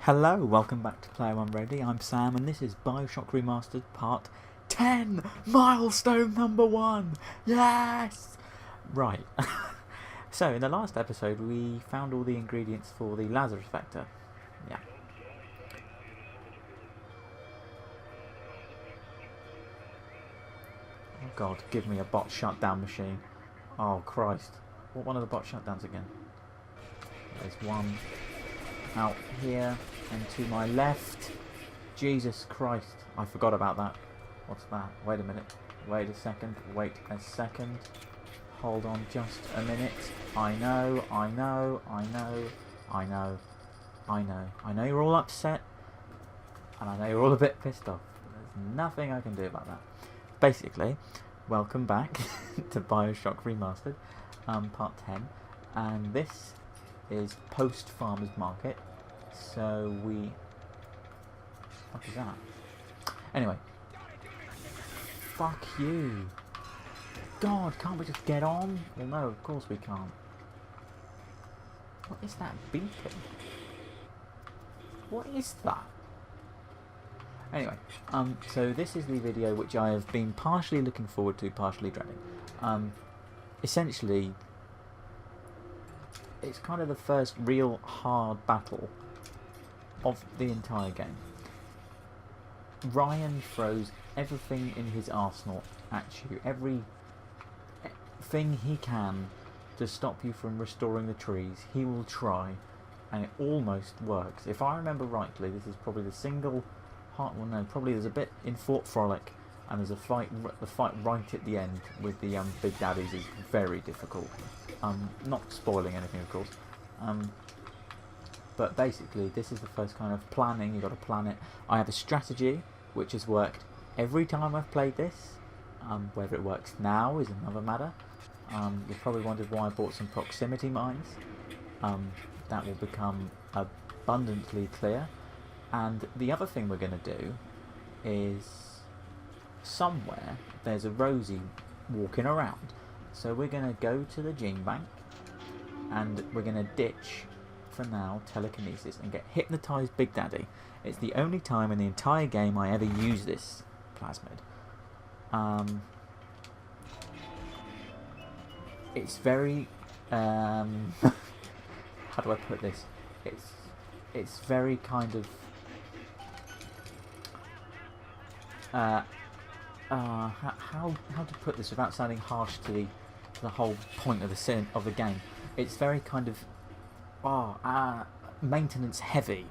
Hello, welcome back to Player One Ready. I'm Sam, and this is BioShock Remastered Part 10, milestone number 1. Yes! Right. So, in the last episode, we found all the ingredients for the Lazarus Vector. Yeah. Oh God, give me a bot shutdown machine. Oh Christ. What one of the bot shutdowns again? There's one out here and to my left. Jesus Christ, I forgot about that. What's that? Wait a minute. Wait a second. Wait a second. Hold on just a minute. I know you're all upset, and I know you're all a bit pissed off. There's nothing I can do about that. Basically, welcome back to BioShock Remastered, Part 10, and this is post-Farmer's Market, so we... What is that? Anyway. Fuck you. God, can't we just get on? Well, no, of course we can't. What is that beeping? What is that? Anyway, so this is the video which I have been partially looking forward to, partially dreading. Essentially, it's kind of the first real hard battle of the entire game. Ryan throws everything in his arsenal at you, every thing he can to stop you from restoring the trees. He will try, and it almost works. If I remember rightly, this is probably the single well no, probably there's a bit in Fort Frolic, and there's a fight, the fight right at the end with the Big Daddies is very difficult. Not spoiling anything, of course. But basically, this is the first kind of planning. You've got to plan it. I have a strategy which has worked every time I've played this. Whether it works now is another matter. You've probably wondered why I bought some proximity mines. That will become abundantly clear. And the other thing we're going to do is, somewhere there's a Rosie walking around. So we're going to go to the gene bank, and we're going to ditch, for now, telekinesis and get hypnotized Big Daddy. It's the only time in the entire game I ever use this plasmid. It's very how do I put this? It's very kind of how to put this without sounding harsh to the whole point of the game. It's very kind of maintenance heavy.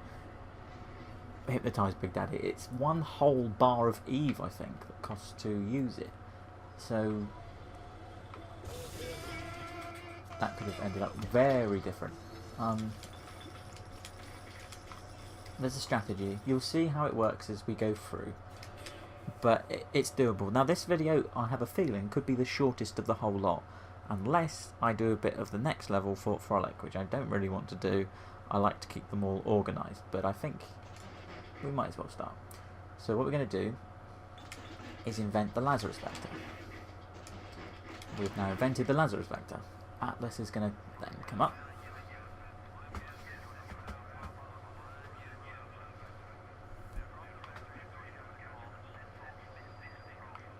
Hypnotized Big Daddy. It's one whole bar of Eve, I think, that costs to use it. So that could have ended up very different. There's a strategy. You'll see how it works as we go through, but it's doable. Now this video, I have a feeling, could be the shortest of the whole lot, unless I do a bit of the next level, Fort Frolic, which I don't really want to do. I like to keep them all organised, but I think we might as well start. So what we're going to do is invent the Lazarus Vector. We've now invented the Lazarus Vector. Atlas is going to then come up.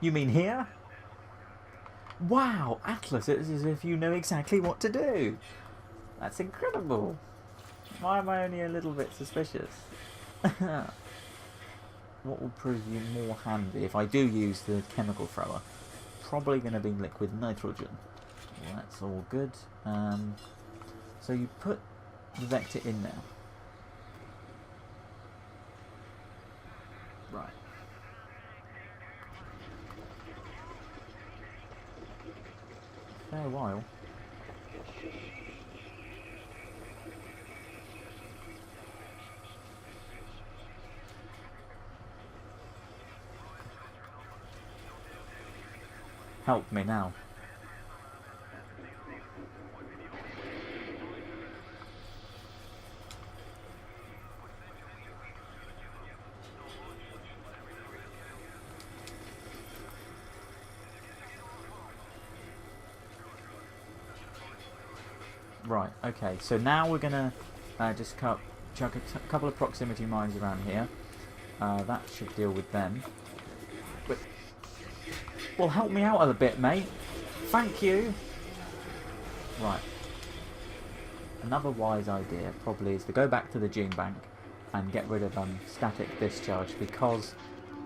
You mean here? Wow, Atlas, it's as if you know exactly what to do. That's incredible. Why am I only a little bit suspicious? What will prove you more handy if I do use the chemical thrower? Probably going to be liquid nitrogen. Well, that's all good. So you put the vector in there. Right. Fair while. Help me now. Right, okay, so now we're gonna just cut chuck a couple of proximity mines around here. That should deal with them. But, well, help me out a bit, mate. Thank you. Right. Another wise idea probably is to go back to the gene bank and get rid of static discharge, because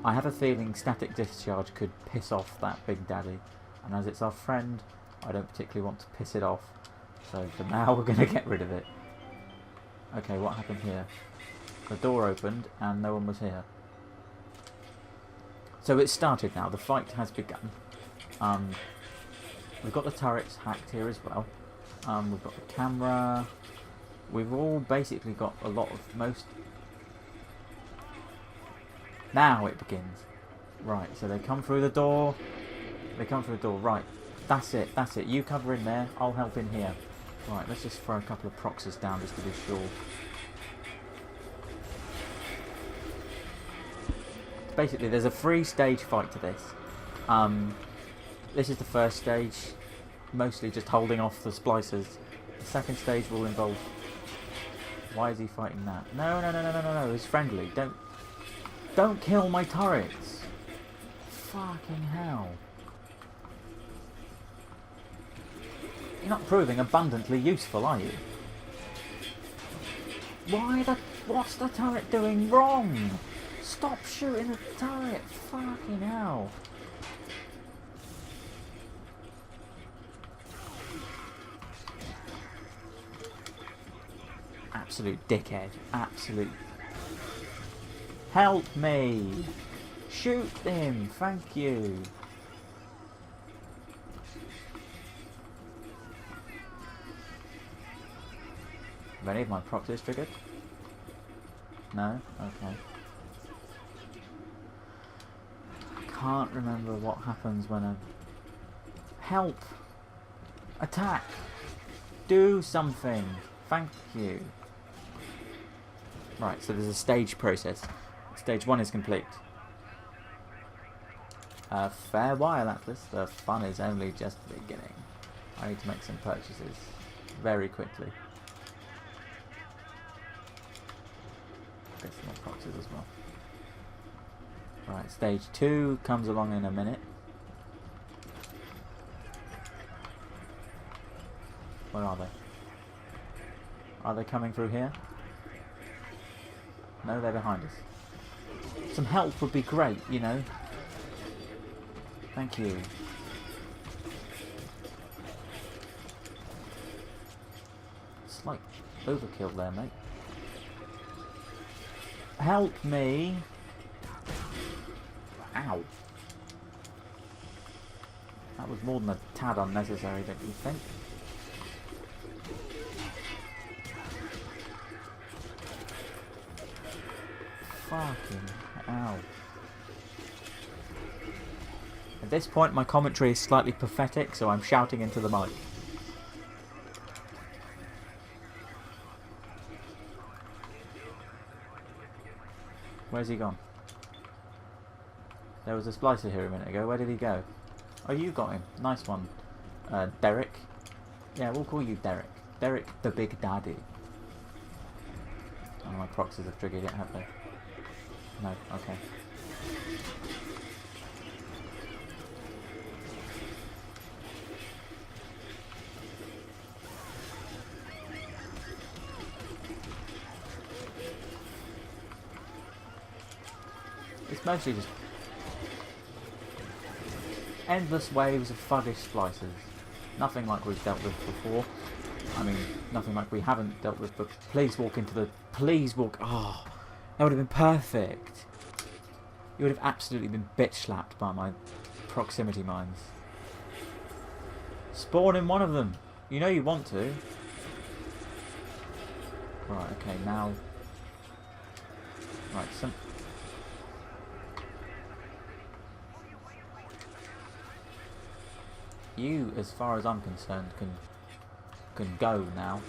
I have a feeling static discharge could piss off that Big Daddy, and as it's our friend, I don't particularly want to piss it off. So for now, we're going to get rid of it. Okay, what happened here? The door opened and no one was here. So it's started now. The fight has begun. We've got the turrets hacked here as well. We've got the camera. We've all basically got a lot of most. Now it begins. Right, so they come through the door. They come through the door. Right, that's it. That's it. You cover in there. I'll help in here. Right, let's just throw a couple of proxies down just to be sure. Basically, there's a 3-stage fight to this. This is the first stage, mostly just holding off the splicers. The second stage will involve... Why is he fighting that? No, no, no, no, no, no, no, it's friendly. Don't kill my turrets. Fucking hell. You're not proving abundantly useful, are you? What's the turret doing wrong? Stop shooting the turret! Fucking hell. Absolute dickhead. Absolute. Help me! Shoot him! Thank you! Have any of my proxies triggered? No? Okay. I can't remember what happens when a... Help! Attack! Do something! Thank you! Right, so there's a stage process. Stage 1 is complete. Farewell, Atlas. The fun is only just beginning. I need to make some purchases very quickly. Get some more proxies as well. Right, stage 2 comes along in a minute. Where are they? Are they coming through here? No, they're behind us. Some help would be great, you know. Thank you. It's like overkill there, mate. Help me! Ow. That was more than a tad unnecessary, don't you think? Fucking hell. At this point my commentary is slightly pathetic, so I'm shouting into the mic. Where's he gone? There was a splicer here a minute ago. Where did he go? Oh, you got him. Nice one. Derek. Yeah, we'll call you Derek. Derek the Big Daddy. Oh, my proxies have triggered yet, have they? No, okay. It's mostly just endless waves of fuddish splicers. Nothing like we've dealt with before. I mean, nothing like we haven't dealt with, but please walk into the... Please walk... Oh, that would have been perfect. You would have absolutely been bitch slapped by my proximity mines. Spawn in one of them. You know you want to. Right, okay, now... Right, some... You, as far as I'm concerned, can go now.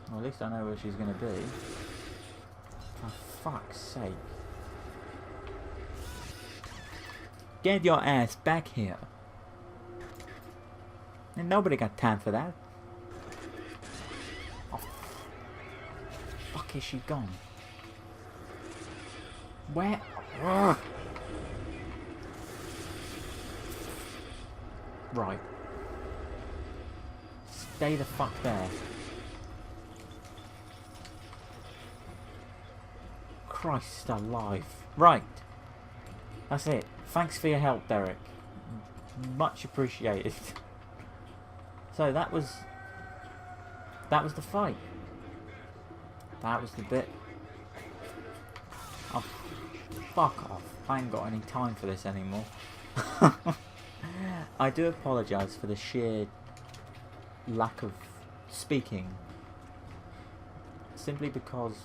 Well, at least I know where she's going to be. fuck's sake. Get your ass back here. And nobody got time for that. Oh, fuck is she gone? Where? Ugh. Right. Stay the fuck there. Christ alive. Right. That's it. Thanks for your help, Derek. Much appreciated. So that was the fight. That was the bit. Oh, fuck off. I ain't got any time for this anymore. I do apologise for the sheer lack of speaking. Simply because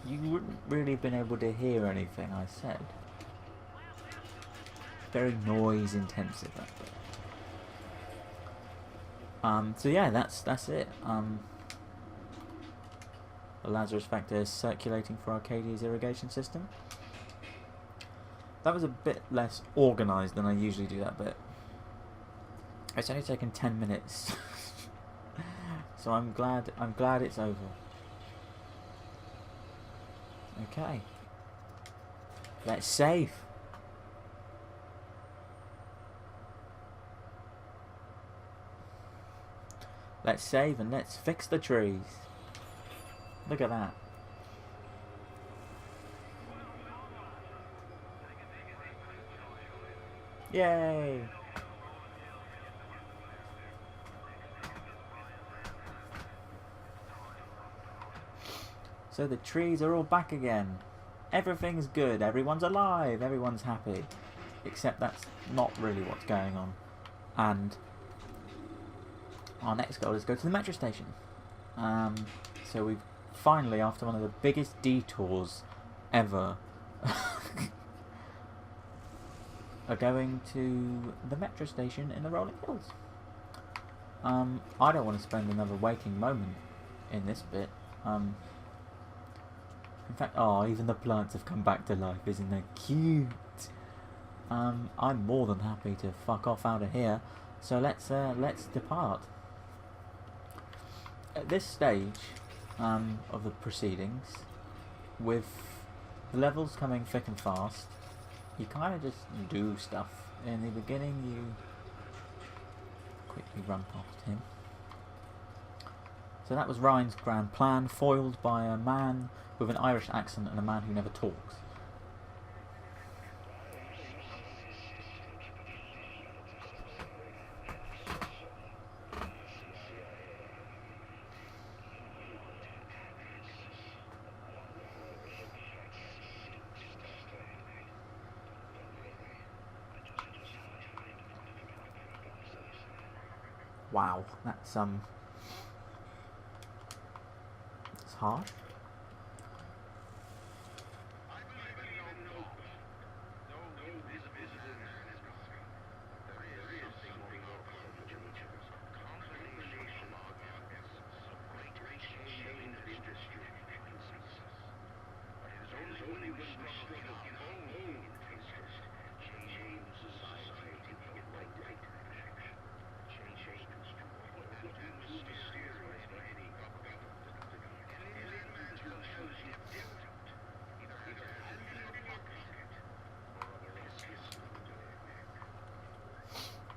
you wouldn't really have been able to hear anything I said. Very noise intensive, that bit. So yeah, that's it. The Lazarus factor is circulating for Arcadia's irrigation system. That was a bit less organised than I usually do that bit. It's only taken 10 minutes. So I'm glad it's over. Okay. Let's save. Let's save and let's fix the trees. Look at that. Yay! So the trees are all back again. Everything's good, everyone's alive, everyone's happy. Except that's not really what's going on. And our next goal is to go to the metro station. So we've finally, after one of the biggest detours ever, are going to the metro station in the Rolling Hills. I don't want to spend another waking moment in this bit. In fact, oh, even the plants have come back to life. Isn't that cute? I'm more than happy to fuck off out of here. So let's depart. At this stage of the proceedings, with the levels coming thick and fast, you kind of just do stuff. In the beginning, you quickly run past him. So that was Ryan's grand plan, foiled by a man with an Irish accent and a man who never talks. Wow, that's it's hard.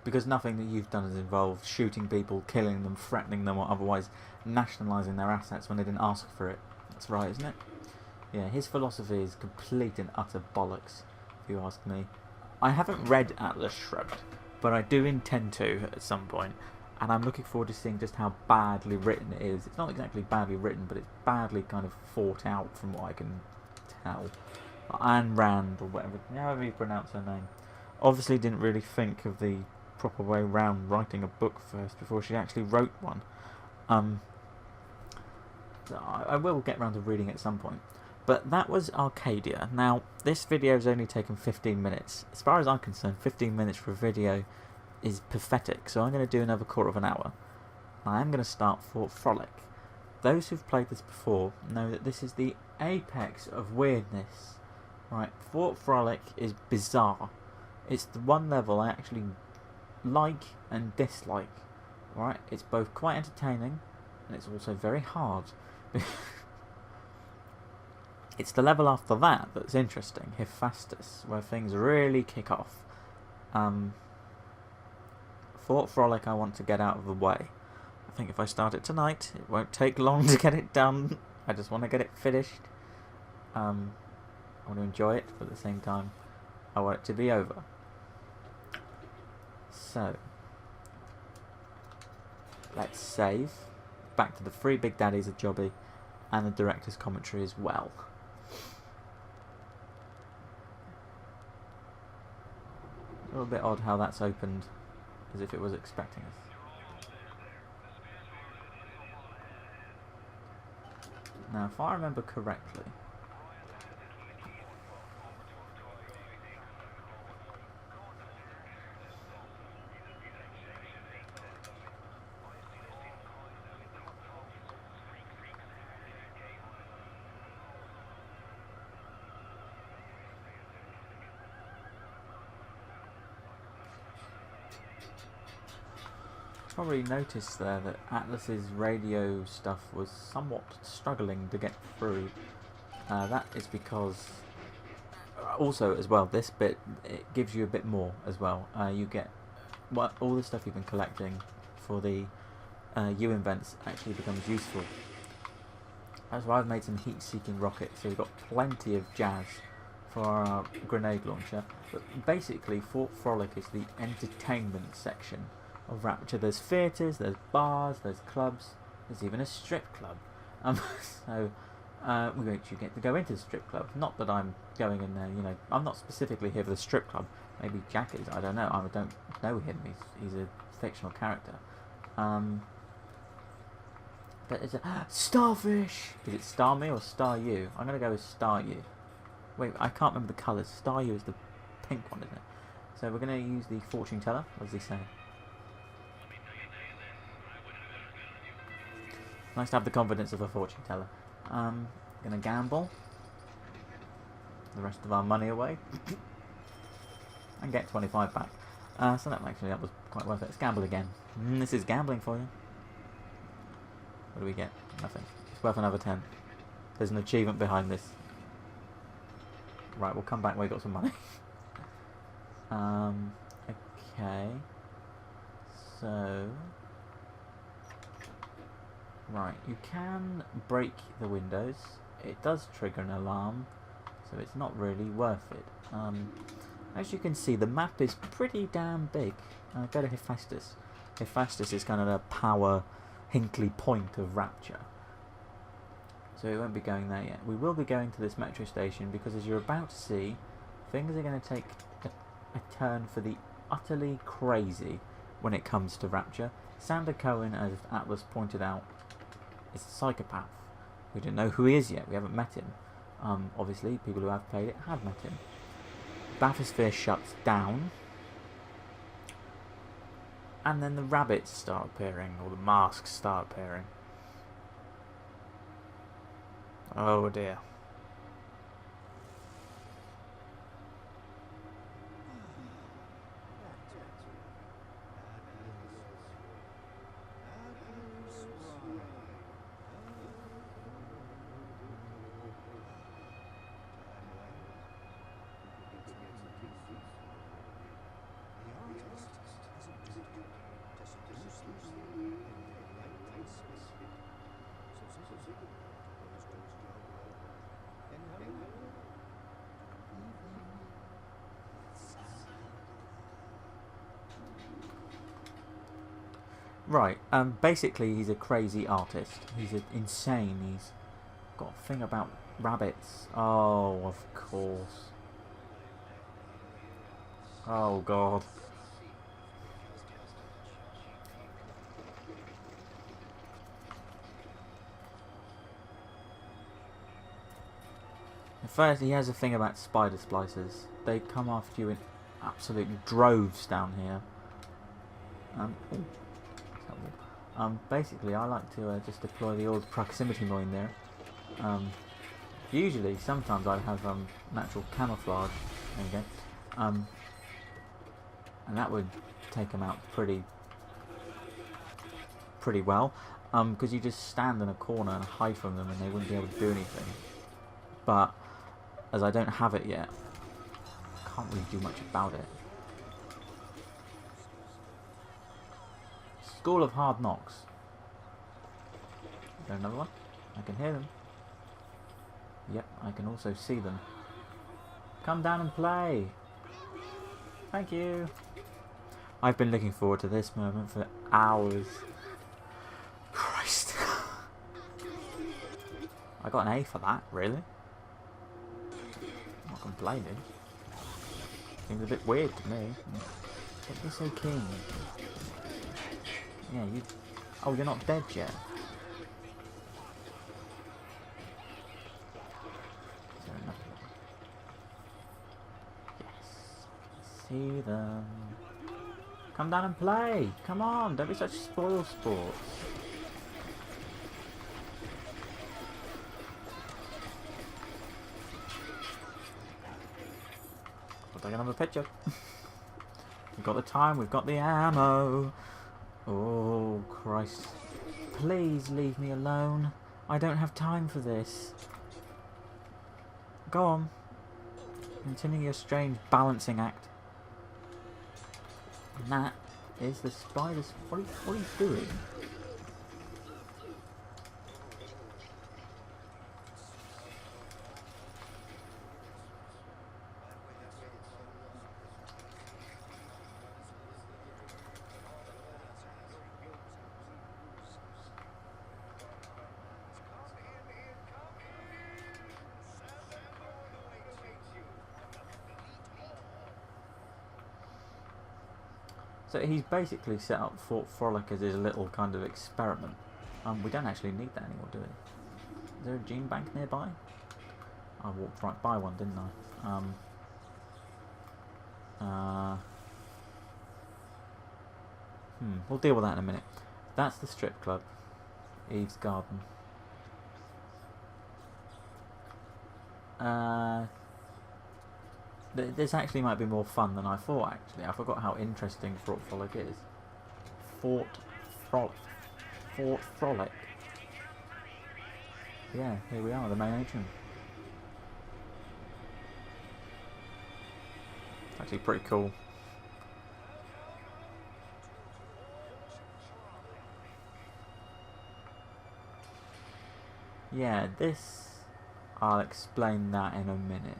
Because nothing that you've done has involved shooting people, killing them, threatening them, or otherwise nationalising their assets when they didn't ask for it. That's right, isn't it? Yeah, his philosophy is complete and utter bollocks, if you ask me. I haven't read Atlas Shrugged, but I do intend to at some point, and I'm looking forward to seeing just how badly written it is. It's not exactly badly written, but it's badly kind of thought out from what I can tell. Ayn Rand, or whatever, however you pronounce her name, obviously didn't really think of the proper way round writing a book first before she actually wrote one. So I will get round to reading it at some point. But that was Arcadia. Now, this video has only taken 15 minutes. As far as I'm concerned, 15 minutes for a video is pathetic, so I'm going to do another quarter of an hour. I am going to start Fort Frolic. those who've played this before know that this is the apex of weirdness. Right, Fort Frolic is bizarre. It's the one level I actually like and dislike. Right, it's both quite entertaining and it's also very hard. It's the level after that that's interesting, Hephaestus, where things really kick off. Fort Frolic I want to get out of the way. I think if I start it tonight, it won't take long to get it done. I just want to get it finished. I want to enjoy it, but at the same time, I want it to be over. So, let's save. Back to the three big daddies of Jobby, and the director's commentary as well. A little bit odd how that's opened, as if it was expecting us. Now, if I remember correctly, probably noticed there that Atlas's radio stuff was somewhat struggling to get through. That is because also as well this bit, it gives you a bit more as well. You get all the stuff you've been collecting for the U-invents actually becomes useful. That's why I've made some heat-seeking rockets, so we've got plenty of jazz for our grenade launcher. But basically Fort Frolic is the entertainment section of Rapture. There's theatres, there's bars, there's clubs, there's even a strip club. So we actually get to go into the strip club. Not that I'm going in there, you know, I'm not specifically here for the strip club. Maybe Jack is, I don't know. I don't know him, he's a fictional character. But it's a starfish! Is it Star Me or Star You? I'm going to go with Star You. Wait, I can't remember the colours. Star You is the pink one, isn't it? So we're going to use the fortune teller, as they say. Nice to have the confidence of a fortune teller. Gonna gamble the rest of our money away and get 25 back. So that was quite worth it. Let's gamble again. This is gambling for you. What do we get? Nothing. It's worth another 10. There's an achievement behind this. Right, we'll come back when we got some money. Okay. So. Right, you can break the windows. It does trigger an alarm, so it's not really worth it. As you can see, the map is pretty damn big. Go to Hephaestus. Hephaestus is kind of the power Hinkley Point of Rapture. So we won't be going there yet. We will be going to this metro station because, as you're about to see, things are going to take a turn for the utterly crazy when it comes to Rapture. Sander Cohen, as Atlas pointed out, is a psychopath. We don't know who he is yet. We haven't met him. Obviously, people who have played it have met him. Bathysphere shuts down. And then the rabbits start appearing, or the masks start appearing. Oh dear. Right, basically he's a crazy artist. He's insane. He's got a thing about rabbits. Oh, of course. Oh, God. First, he has a thing about spider splicers. They come after you in absolute droves down here. Basically, I like to just deploy the old proximity mine there. Usually, sometimes I have natural camouflage. There you go. And that would take them out pretty well. Because you just stand in a corner and hide from them, and they wouldn't be able to do anything. But as I don't have it yet, I can't really do much about it. School of Hard Knocks. Is there another one? I can hear them. Yep, I can also see them. Come down and play. Thank you. I've been looking forward to this moment for hours. Christ. I got an A for that, really. I'm not complaining. Seems a bit weird to me. But you're so keen. Yeah, you... Oh, you're not dead yet. Is there another one? Yes. See them. Come down and play. Come on, don't be such spoil sports. We'll take another picture. We've got the time, we've got the ammo. Oh, Christ. Please leave me alone. I don't have time for this. Go on. Continue your strange balancing act. And that is the spiders. What are you doing? So he's basically set up Fort Frolic as his little kind of experiment. We don't actually need that anymore, do we? Is there a gene bank nearby? I walked right by one, didn't I? We'll deal with that in a minute. That's the strip club. Eve's Garden. This actually might be more fun than I thought, actually. I forgot how interesting Fort Frolic is. Fort Frolic. Yeah, here we are, the main atrium. It's actually pretty cool. Yeah, this... I'll explain that in a minute.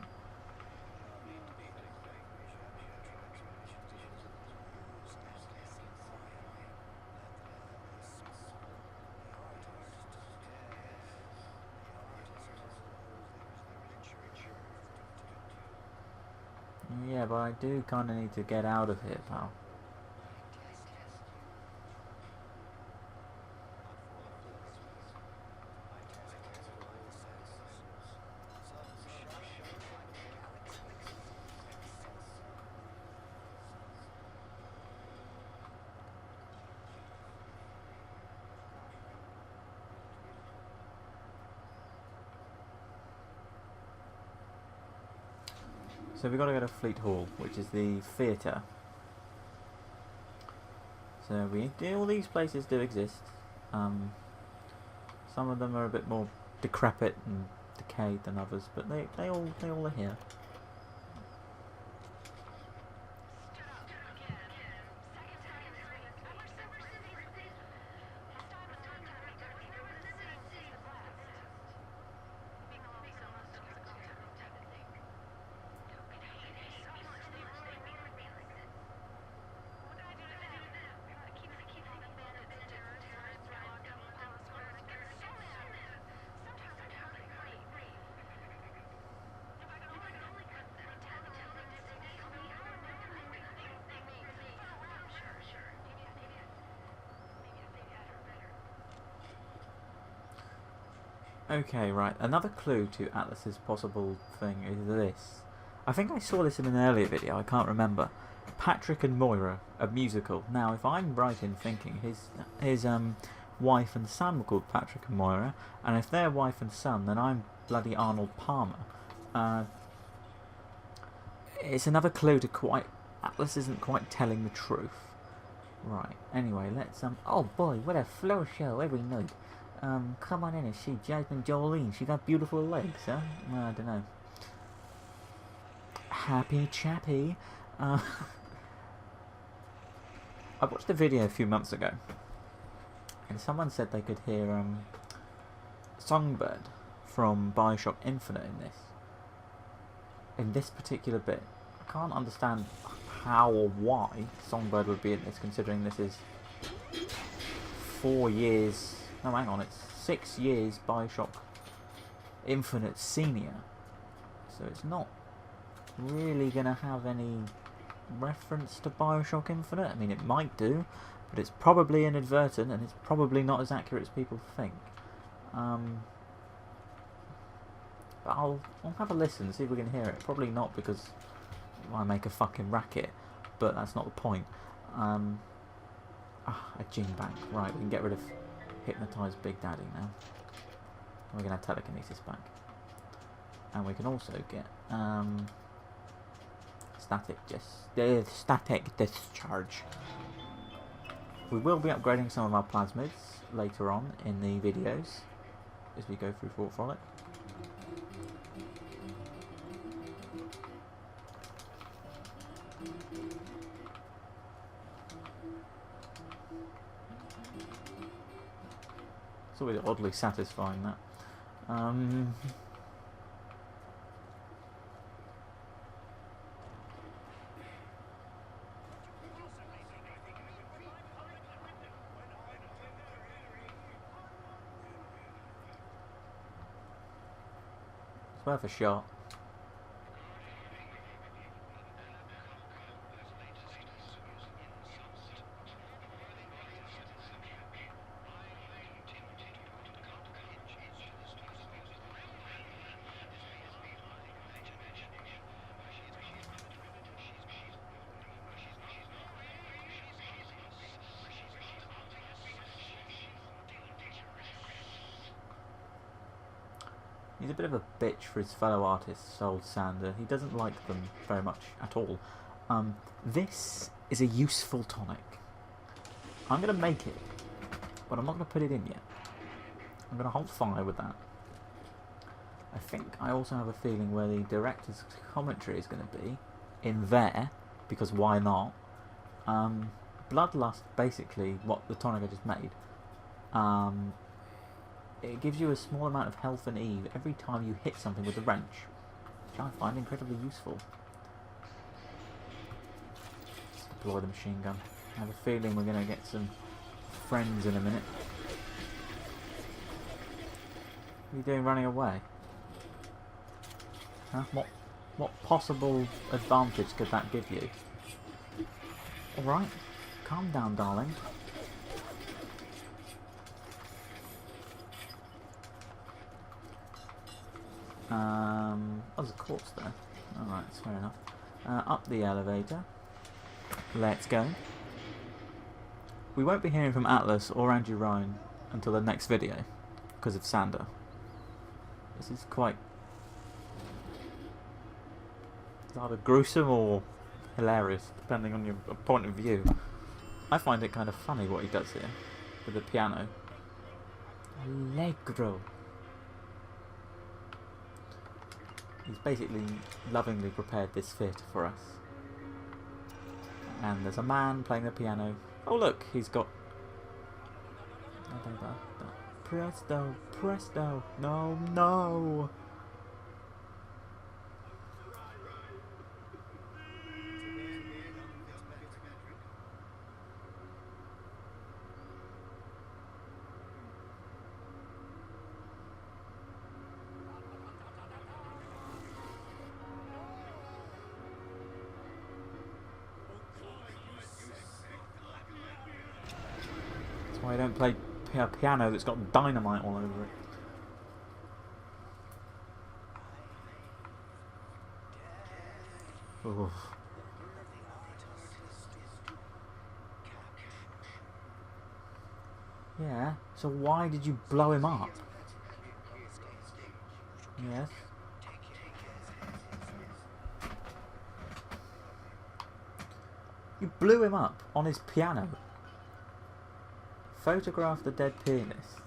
Yeah, but I do kind of need to get out of here, pal. So we've got to go to Fleet Hall, which is the theatre. So all these places do exist. Some of them are a bit more decrepit and decayed than others, but they all are here. Okay, right. Another clue to Atlas's possible thing is this. I think I saw this in an earlier video, I can't remember. Patrick and Moira, a musical. Now, if I'm right in thinking, his wife and son were called Patrick and Moira, and if they're wife and son, then I'm bloody Arnold Palmer. It's another clue to Atlas isn't quite telling the truth. Right, anyway, let's, oh boy, what a floor show every night. Come on in and see Jasmine Jolene. She got beautiful legs, huh? Well, I don't know. Happy chappy. I watched a video a few months ago, and someone said they could hear Songbird from BioShock Infinite in this particular bit. I can't understand how or why Songbird would be in this, considering this is 4 years. No, hang on, it's 6 years BioShock Infinite senior, so it's not really gonna have any reference to BioShock Infinite. I mean, it might do, but it's probably inadvertent, and it's probably not as accurate as people think. But I'll have a listen, see if we can hear it. Probably not, because I make a fucking racket, but that's not the point. A gene bank. Right, we can get rid of Hypnotized Big Daddy now. We're going to have telekinesis back. And we can also get static discharge. We will be upgrading some of our plasmids later on in the videos as we go through Fort Frolic. It's always oddly satisfying, that. It's worth a shot. He's a bit of a bitch for his fellow artists, old Sander. He doesn't like them very much at all. This is a useful tonic. I'm going to make it, but I'm not going to put it in yet. I'm going to hold fire with that. I think I also have a feeling where the director's commentary is going to be in there, because why not? Bloodlust, basically, what the tonic I just made. It gives you a small amount of health and Eve every time you hit something with a wrench, which I find incredibly useful. Let's deploy the machine gun. I have a feeling we're going to get some friends in a minute. What are you doing running away? Huh? What possible advantage could that give you? Alright, calm down, darling. Oh, there's a corpse there. Alright, that's fair enough. Up the elevator. Let's go. We won't be hearing from Atlas or Andrew Ryan until the next video, because of Sander. This is quite either gruesome or hilarious, depending on your point of view. I find it kind of funny what he does here with the piano. Allegro. He's basically lovingly prepared this theatre for us. And there's a man playing the piano. Oh look, he's got... Presto, presto, no, no! Why I don't play a piano that's got dynamite all over it. Oof. Yeah, so why did you blow him up? Yes. You blew him up on his piano. Photograph the dead pianist.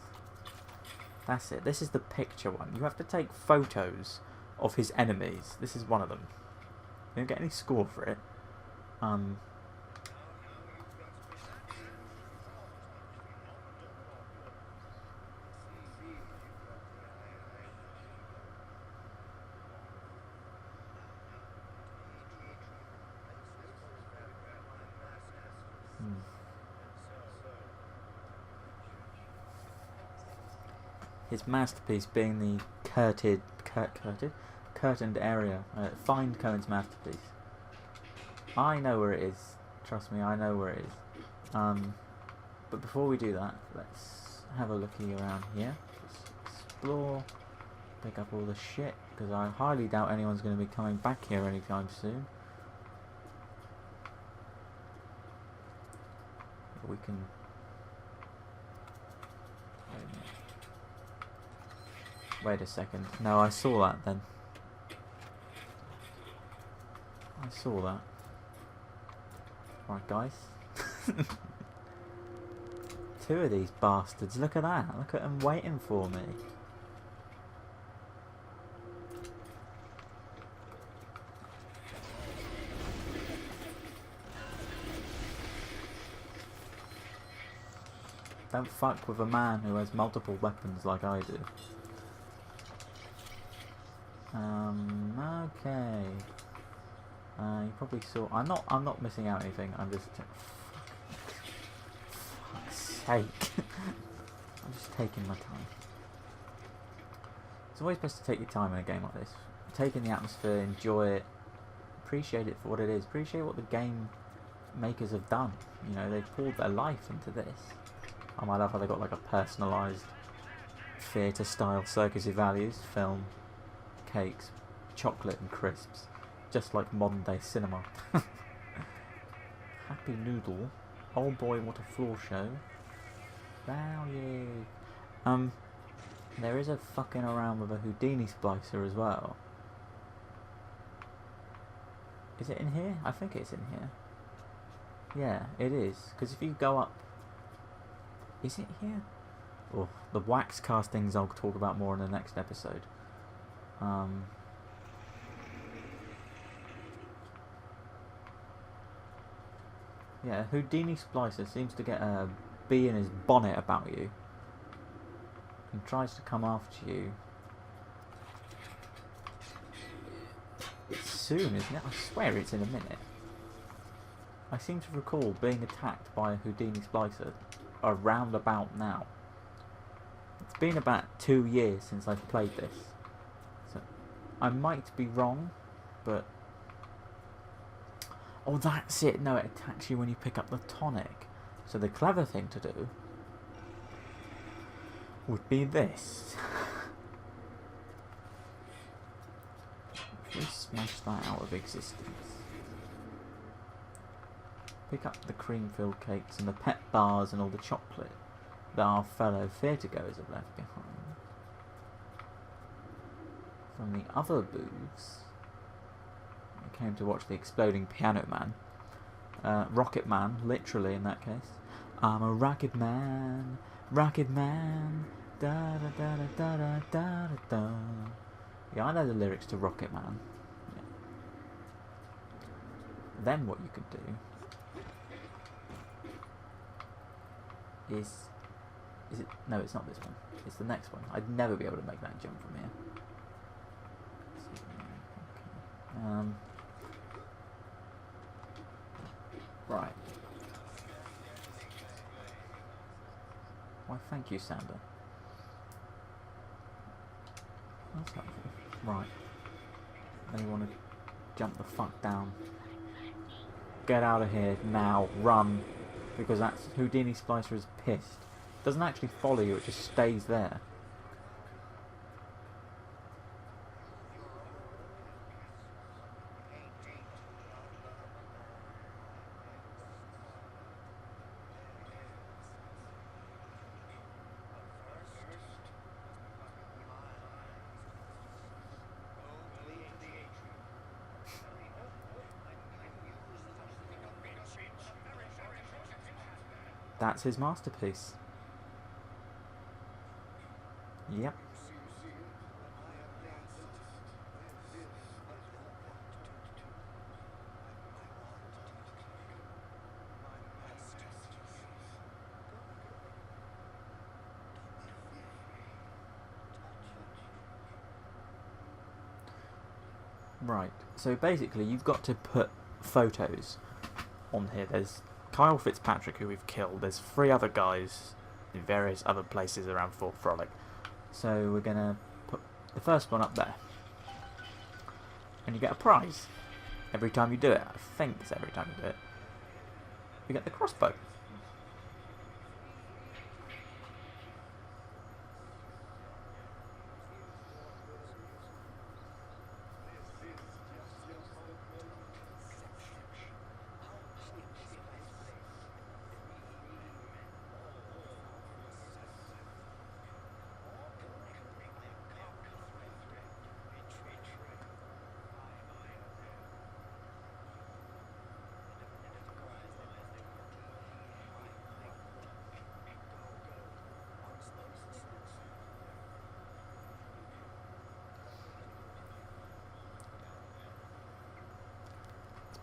That's it. This is the picture one. You have to take photos of his enemies. This is one of them. You don't get any score for it. His masterpiece being the curtained area. Find Cohen's masterpiece. I know where it is. Trust me, I know where it is. But before we do that, let's have a looky around here. Let's explore, pick up all the shit, because I highly doubt anyone's going to be coming back here anytime soon. We can... Wait a second. No, I saw that then. I saw that. Right, guys. Two of these bastards. Look at that. Look at them waiting for me. Don't fuck with a man who has multiple weapons like I do. Okay. You probably saw. I'm not missing out anything. I'm just. Fuck's sake. I'm just taking my time. It's always best to take your time in a game like this. Take in the atmosphere, enjoy it, appreciate it for what it is. Appreciate what the game makers have done. You know, they've poured their life into this. I might love how they got like a personalised theatre-style circusy values, film, cakes, chocolate and crisps, just like modern day cinema. Happy Noodle, oh boy what a floor show. Value. There is a fucking around with a Houdini splicer as well. Is it in here? I think it's in here. Yeah, it is. Because if you go up... Is it here? Oh, the wax castings I'll talk about more in the next episode. Yeah, Houdini splicer seems to get a bee in his bonnet about you and tries to come after you. It's soon, isn't it? I swear it's in a minute. I seem to recall being attacked by a Houdini splicer around about now. It's been about 2 years since I've played this, so I might be wrong, but... Oh, that's it. No, it attacks you when you pick up the tonic. So the clever thing to do would be this. If we smash that out of existence. Pick up the cream-filled cakes and the pet bars and all the chocolate that our fellow theatre-goers have left behind. From the other booths, I came to watch the exploding piano man. Rocket Man, literally in that case. I'm a rocket man, da da da da da da da da. Yeah, I know the lyrics to Rocket Man. Yeah. Then what you could do is it? No, it's not this one. It's the next one. I'd never be able to make that jump from here. Okay. Right. Why, thank you, Sander. That's helpful. Right. Then you want to jump the fuck down. Get out of here now. Run. Because that's Houdini Splicer is pissed. Doesn't actually follow you, it just stays there. that's his masterpiece. Yep. Right, so basically you've got to put photos on here. There's Kyle Fitzpatrick, who we've killed. There's 3 other guys in various other places around Fort Frolic. So we're going to put the first one up there. And you get a prize every time you do it. I think it's every time you do it. You get the crossbow.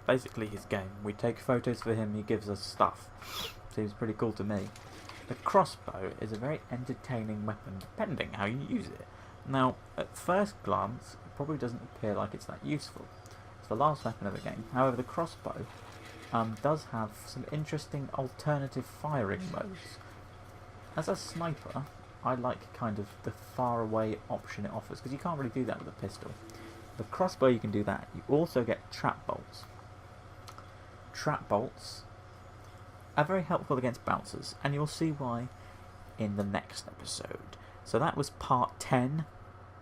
Basically his game. We take photos for him, he gives us stuff. Seems pretty cool to me. The crossbow is a very entertaining weapon, depending how you use it. Now, at first glance, it probably doesn't appear like it's that useful. It's the last weapon of the game. However, the crossbow does have some interesting alternative firing modes. As a sniper, I like kind of the far away option it offers, because you can't really do that with a pistol. The crossbow, you can do that. You also get trap bolts. Trap bolts are very helpful against bouncers, and you'll see why in the next episode. So that was part 10,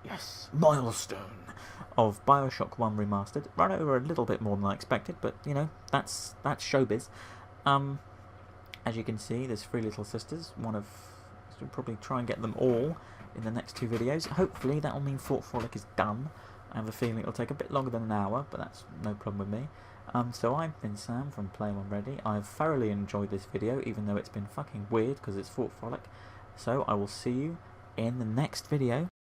yes, milestone, of BioShock 1 Remastered. Run over a little bit more than I expected, but you know, that's showbiz. As you can see, there's 3 little sisters. We'll probably try and get them all in the next 2 videos. Hopefully that'll mean Fort Frolic is done. I have a feeling it'll take a bit longer than an hour, but that's no problem with me. So I've been Sam from Play One Ready. I've thoroughly enjoyed this video, even though it's been fucking weird because it's Fort Frolic. So I will see you in the next video.